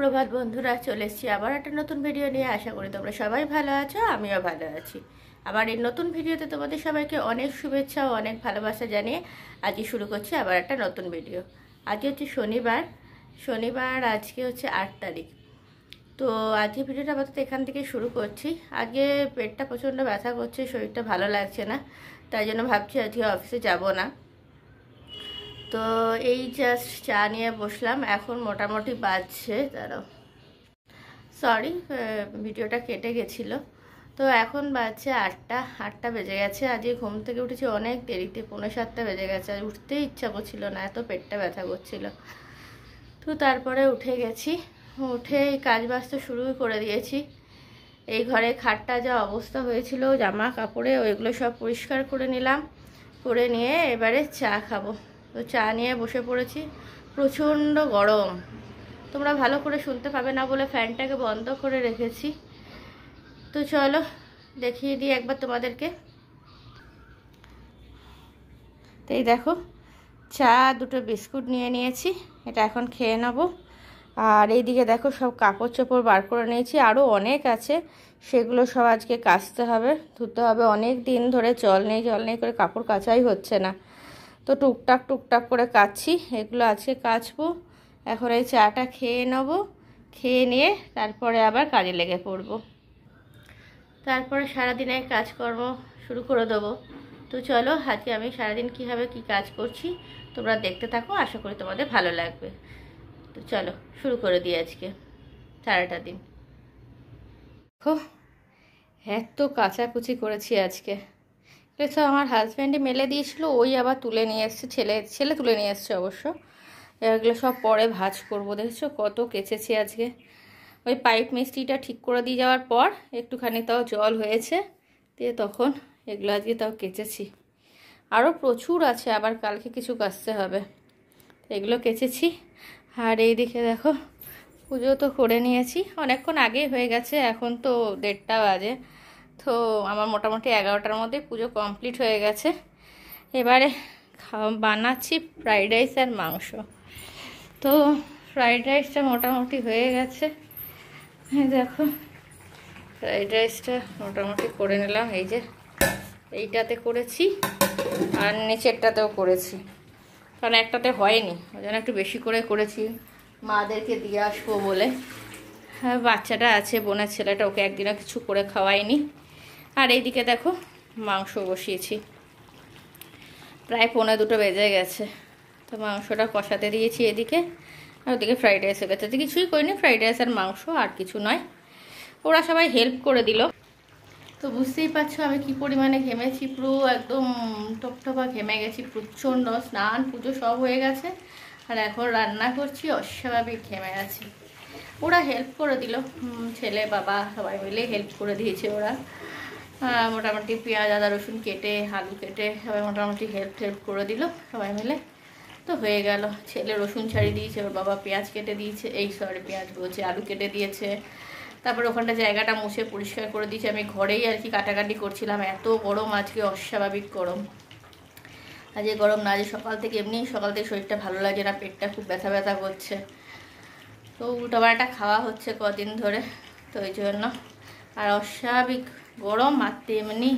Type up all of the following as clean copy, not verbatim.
সুপ্রভাত বন্ধুরা, চলে এসেছি আবার একটা নতুন ভিডিও নিয়ে। আশা করি তোমরা সবাই ভালো আছো, আমিও ভালো আছি। আবার এই নতুন ভিডিওতে তোমাদের সবাইকে অনেক শুভেচ্ছা ও অনেক ভালোবাসা জানিয়ে আজকে শুরু করছি আবার একটা নতুন ভিডিও। আজকে হচ্ছে শনিবার আজকে হচ্ছে 8 তারিখ। তো আজকে ভিডিওটা আপাতত এখান থেকে শুরু করছি। আজকে পেটটা প্রচণ্ড ব্যথা করছে, শরীরটা ভালো লাগছে না, তাই জন্য ভাবছি আজকে অফিসে যাব না। তো এই জাস্ট চা নিয়ে বসলাম, এখন মোটামুটি বাজছে, দাঁড়াও সরি ভিডিওটা কেটে গেছিলো। তো এখন বাজছে আটটা বেজে গেছে। আজকে ঘুম থেকে উঠেছি অনেক দেরিতে, 6:45 বেজে গেছে। আর উঠতেই ইচ্ছা করছিল না, এত পেটটা ব্যথা করছিল। তো তারপরে উঠে গেছি, উঠে কাজ বাজ তো শুরুই করে দিয়েছি। এই ঘরে খাটটা যা অবস্থা হয়েছিল জামা কাপড়ে, ওইগুলো সব পরিষ্কার করে নিলাম, করে নিয়ে এবারে চা খাবো। তো চা নিয়ে বসে পড়েছি। প্রচণ্ড গরম, তোমরা ভালো করে শুনতে পাবে না বলে ফ্যানটাকে বন্ধ করে রেখেছি। তো চলো দেখিয়ে দিই একবার তোমাদেরকে। তো এই দেখো, চা দুটো বিস্কুট নিয়ে নিয়েছি, এটা এখন খেয়ে নেবো। আর এইদিকে দেখো সব কাপড় চোপড় বার করে নিয়েছি, আরও অনেক আছে, সেগুলো সব আজকে কাচতে হবে, ধুতে হবে। অনেক দিন ধরে জল নেই করে কাপড় কাচাই হচ্ছে না। তো টুকটাক করে কাচ্ছি, এগুলো আজকে কাচবো। এখন এই চাটা খেয়ে নেবো, খেয়ে নিয়ে তারপরে আবার কাজে লেগে পড়বো। তারপরে সারাদিনের কাজকর্ম শুরু করে দেবো। তো চলো আজকে আমি সারাদিন কীভাবে কী কাজ করছি তোমরা দেখতে থাকো, আশা করি তোমাদের ভালো লাগবে। তো চলো শুরু করে দিই আজকে সারাটা দিন। দেখো এত কাচাকুচি করেছি আজকে, এগুলো আমার হাজব্যান্ডে মেলে দিয়েছিল, ওই আবার তুলে নিয়ে এসছে, ছেলে তুলে নিয়ে এসছে অবশ্য। এগুলো সব পরে ভাঁজ করবো। দেখছো কত কেচেছি আজকে। ওই পাইপ মিস্ত্রিটা ঠিক করে দিয়ে যাওয়ার পর একটুখানি তাও জল হয়েছে, দিয়ে তখন এগুলো আজকে তাও কেচেছি। আরও প্রচুর আছে, আবার কালকে কিছু কাচতে হবে, এগুলো কেচেছি। আর এই দিকে দেখো পুজো তো করে নিয়েছি, অনেকক্ষণ আগেই হয়ে গেছে, এখন তো 1:30 বাজে। তো আমার মোটামুটি 11টার মধ্যে পুজো কমপ্লিট হয়ে গেছে। এবারে বানাচ্ছি ফ্রাইড রাইস আর মাংস। তো ফ্রাইড রাইসটা মোটামুটি হয়ে গেছে, দেখো ফ্রাইড রাইসটা মোটামুটি করে নিলাম। এই যে এইটাতে করেছি আর নিচেরটাতেও করেছি, কারণ একটাতে হয়নি, ওই জন্য একটু বেশি করে করেছি, মাদেরকে দিয়ে আসবো বলে। হ্যাঁ বাচ্চাটা আছে, বোনের ছেলেটা, ওকে একদিনও কিছু করে খাওয়াইনি। আর এইদিকে দেখো মাংস বসিয়েছি, প্রায় 1:45 বেজে গেছে। তো মাংসটা কষাতে দিয়েছি এদিকে, আর ওদিকে ফ্রাইড রাইস হয়ে গেছে। তো কিছুই করিনি, ফ্রাইড রাইস আর মাংস, আর কিছু নয়। ওরা সবাই হেল্প করে দিল। তো বুঝতেই পারছো আমি কি পরিমাণে ঘেমেছি, পুরো একদম টপটপা ঘেমে গেছি প্রচণ্ড। স্নান পুজো সব হয়ে গেছে, আর এখন রান্না করছি, অস্বাভাবিক ঘেমে আছি। ওরা হেল্প করে দিল, ছেলে বাবা সবাই মিলে হেল্প করে দিয়েছে ওরা। মোটামুটি পেঁয়াজ আদা রসুন কেটে, আলু কেটে সবাই মোটামুটি হেল্প করে দিল সবাই মিলে। তো হয়ে গেল। ছেলে রসুন ছাড়িয়ে দিয়েছে, ওর বাবা পেঁয়াজ কেটে দিয়েছে, পেঁয়াজ বলছে আলু কেটে দিয়েছে। তারপরে ওখানটা জায়গাটা মুছে পরিষ্কার করে দিয়েছে। আমি ঘরেই আর কি কাটাকাটি করছিলাম, এত গরম আজকে, অস্বাভাবিক গরম। আজকে গরম না, আজ সকাল থেকে শরীরটা ভালো লাগে না, পেটটা খুব ব্যথা ব্যথা করছে। তো উল্টোপাল্টা খাওয়া হচ্ছে কদিন ধরে, তো ওই জন্য। আর অস্বাভাবিক গরম, আর তেমনি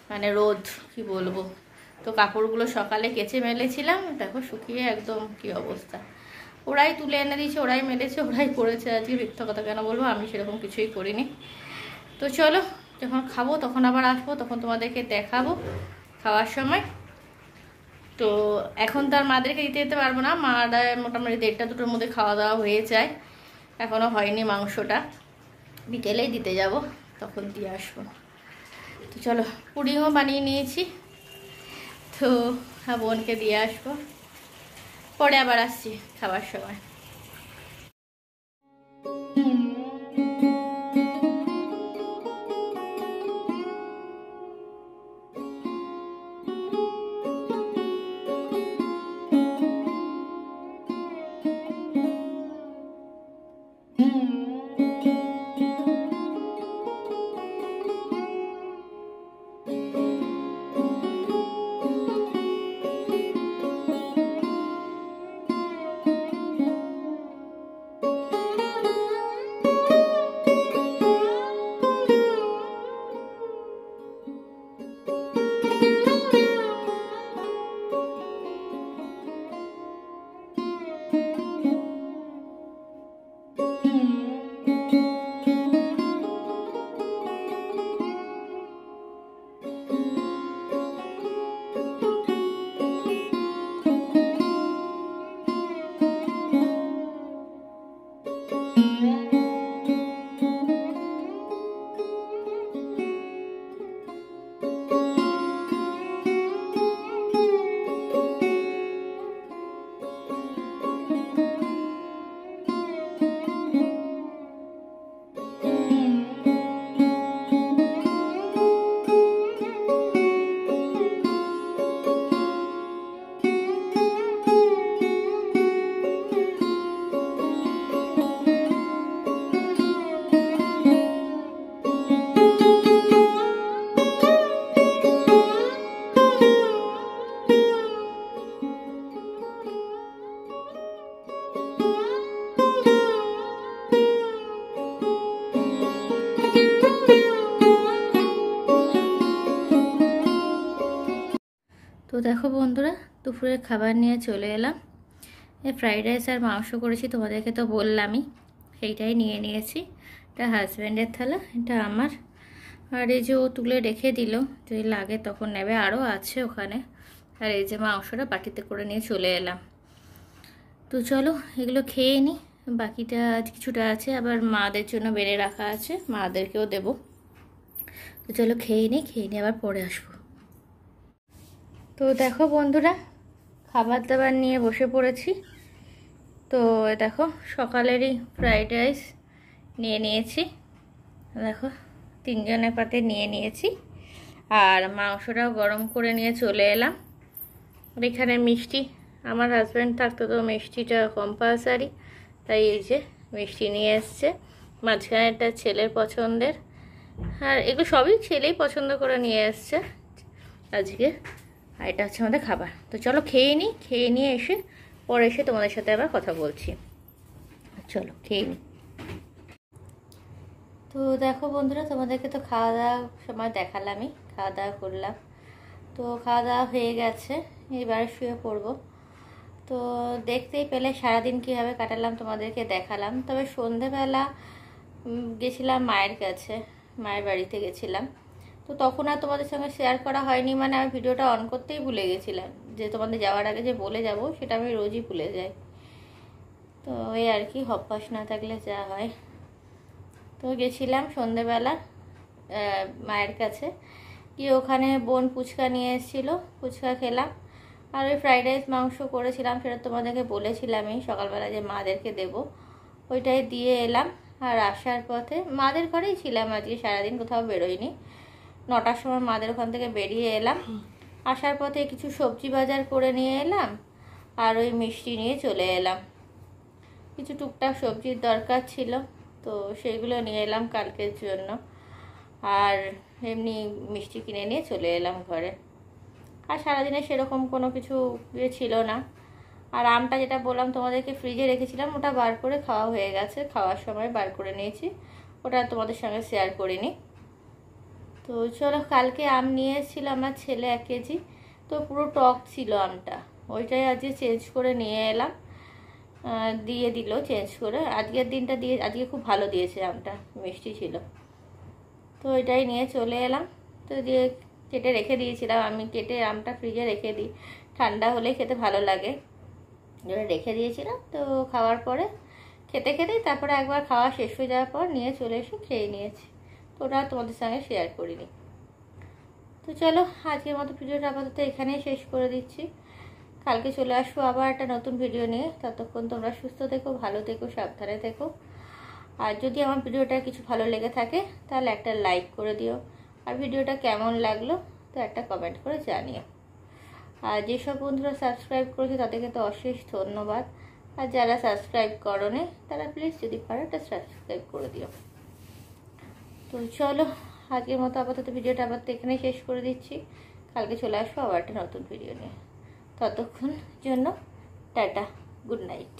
মানে রোদ, কি বলবো। তো কাপড়গুলো সকালে কেচে মেলেছিলাম, দেখো শুকিয়ে একদম কি অবস্থা। ওরাই তুলে এনে দিয়েছে, ওরাই মেলেছে, ওরাই করেছে আজকে। মিথ্যা কথা কেন বলবো, আমি সেরকম কিছুই করিনি। তো চলো যখন খাবো তখন আবার আসবো, তখন তোমাদেরকে দেখাবো খাওয়ার সময়। তো এখন তো আর মাদেরকে দিতে যেতে পারবো না, মারা মোটামুটি 1:30-2টার মধ্যে খাওয়া দাওয়া হয়ে যায়, এখনও হয়নি মাংসটা, বিকেলেই দিতে যাব, তখন দিয়ে আসবো। তো চলো পুডিংও বানিয়ে নিয়েছি, তো বোনকে দিয়ে আসবো, পরে আবার আসছি খাবার সময়। তো দেখো বন্ধুরা, দুপুরের খাবার নিয়ে চলে এলাম। এই ফ্রাইড রাইস আর মাংস করেছি, তোমাদেরকে তো বললামই, সেইটাই নিয়ে নিয়েছি। এটা হাজব্যান্ডের থালা, এটা আমার। আর এই যে ও তুলে রেখে দিল, যদি লাগে তখন নেবে, আরও আছে ওখানে। আর এই যে মাংসটা বাটিতে করে নিয়ে চলে এলাম। তো চলো এগুলো খেয়ে নিই, বাকিটা কিছুটা আছে, আবার মাদের জন্য বেড়ে রাখা আছে, মাদেরকেও দেবো। তো চলো খেয়ে নিই আবার পরে আসবো। তো দেখো বন্ধুরা, খাবার দাবার নিয়ে বসে পড়েছি। তো দেখো সকালেরই ফ্রাইড রাইস নিয়ে নিয়েছি, দেখো 3 জনের পাতে নিয়ে নিয়েছি। আর মাংসটাও গরম করে নিয়ে চলে এলাম। আর এখানে মিষ্টি, আমার হাজব্যান্ড থাকতো তো মিষ্টিটা কম্পালসারি, তাই এই যে মিষ্টি নিয়ে এসছে। মাঝখানেরটা ছেলের পছন্দের, আর এগুলো সবই ছেলেই পছন্দ করে নিয়ে এসছে আজকে। আর এটা হচ্ছে আমাদের খাবার। তো চলো খেয়ে নিয়ে এসে পরে এসে তোমাদের সাথে আবার কথা বলছি। চলো খেয়ে নিই। তো দেখো বন্ধুরা, তোমাদেরকে তো খাওয়া দাওয়া সময় দেখালামই, খাওয়া দাওয়া করলাম। তো খাওয়া দাওয়া হয়ে গেছে, এবারে শুয়ে পড়বো। তো দেখতেই পেলে সারাদিন কীভাবে কাটালাম তোমাদেরকে দেখালাম। তবে সন্ধেবেলা গেছিলাম মায়ের কাছে, মায়ের বাড়িতে গেছিলাম। তো তখন আর তোমাদের সঙ্গে শেয়ার করা হয়নি, মানে আমি ভিডিওটা অন করতেই ভুলে গেছিলাম, যে তোমাদের যাওয়ার আগে যে বলে যাব সেটা আমি রোজই ভুলে যাই। তো এই আর কি, অভ্যাস না থাকলে যা হয়। তো গেছিলাম সন্ধেবেলা মায়ের কাছে গিয়ে, ওখানে বোন ফুচকা নিয়ে এসেছিলো, ফুচকা খেলাম। আর ওই ফ্রাইড রাইস মাংস করেছিলাম, সেটা তোমাদেরকে বলেছিলামই সকালবেলা যে মাদেরকে দেবো, ওইটাই দিয়ে এলাম। আর আসার পথে মাদের ঘরেই ছিলাম আজকে সারাদিন, কোথাও বেরোইনি। 9টার সময় মাদের ওখান থেকে বেরিয়ে এলাম। আসার পথে কিছু সবজি বাজার করে নিয়ে এলাম, আর ওই মিষ্টি নিয়ে চলে এলাম। কিছু টুকটাক সবজির দরকার ছিল, তো সেগুলো নিয়ে এলাম কালকের জন্য। আর এমনি মিষ্টি কিনে নিয়ে চলে এলাম ঘরে। আর সারাদিনে সেরকম কোনো কিছু ইয়ে ছিল না। আর আমটা যেটা বললাম তোমাদেরকে ফ্রিজে রেখেছিলাম, ওটা বার করে খাওয়া হয়ে গেছে, খাওয়ার সময় বার করে নিয়েছি, ওটা তোমাদের সঙ্গে শেয়ার করিনি। তো চলো, কালকে আম নিয়ে এসেছিল আমার ছেলে 1 কেজি, তো পুরো টক ছিল আমটা, ওইটাই আজকে চেঞ্জ করে নিয়ে এলাম, দিয়ে দিল চেঞ্জ করে। আজকের দিনটা দিয়ে আজকে খুব ভালো দিয়েছে, আমটা মিষ্টি ছিল। তো এটাই নিয়ে চলে এলাম। তো দিয়ে কেটে রেখে দিয়েছিলাম, আমি কেটে আমটা ফ্রিজে রেখে দিই, ঠান্ডা হলে খেতে ভালো লাগে, রেখে দিয়েছিলাম। তো খাওয়ার পরে খেতেই তারপরে একবার খাওয়া শেষ হয়ে যাওয়ার পর নিয়ে চলে এসে খেয়ে নিয়েছি। তো ওটা তোমাদের সঙ্গে শেয়ার করিনি। তো চলো আজকের মতো ভিডিওটা আপাতত এখানেই শেষ করে দিচ্ছি। কালকে চলে আসবো আবার একটা নতুন ভিডিও নিয়ে। ততক্ষণ তোমরা সুস্থ থেকো, ভালো থেকো, সাবধানে থেকো। আর যদি আমার ভিডিওটা কিছু ভালো লেগে থাকে তাহলে একটা লাইক করে দিও, আর ভিডিওটা কেমন লাগলো তো একটা কমেন্ট করে জানিও। আর যেসব বন্ধুরা সাবস্ক্রাইব করেছে তাদেরকে তো অশেষ ধন্যবাদ। আর যারা সাবস্ক্রাইব করোনি তারা প্লিজ যদি পারো একটা সাবস্ক্রাইব করে দিও। তো চলো আজকের মতো আপাতত ভিডিওটা আবার তো এখানেই শেষ করে দিচ্ছি। কালকে চলে আসবো আবার একটা নতুন ভিডিও নিয়ে। ততক্ষণ জন্য টাটা, গুড নাইট।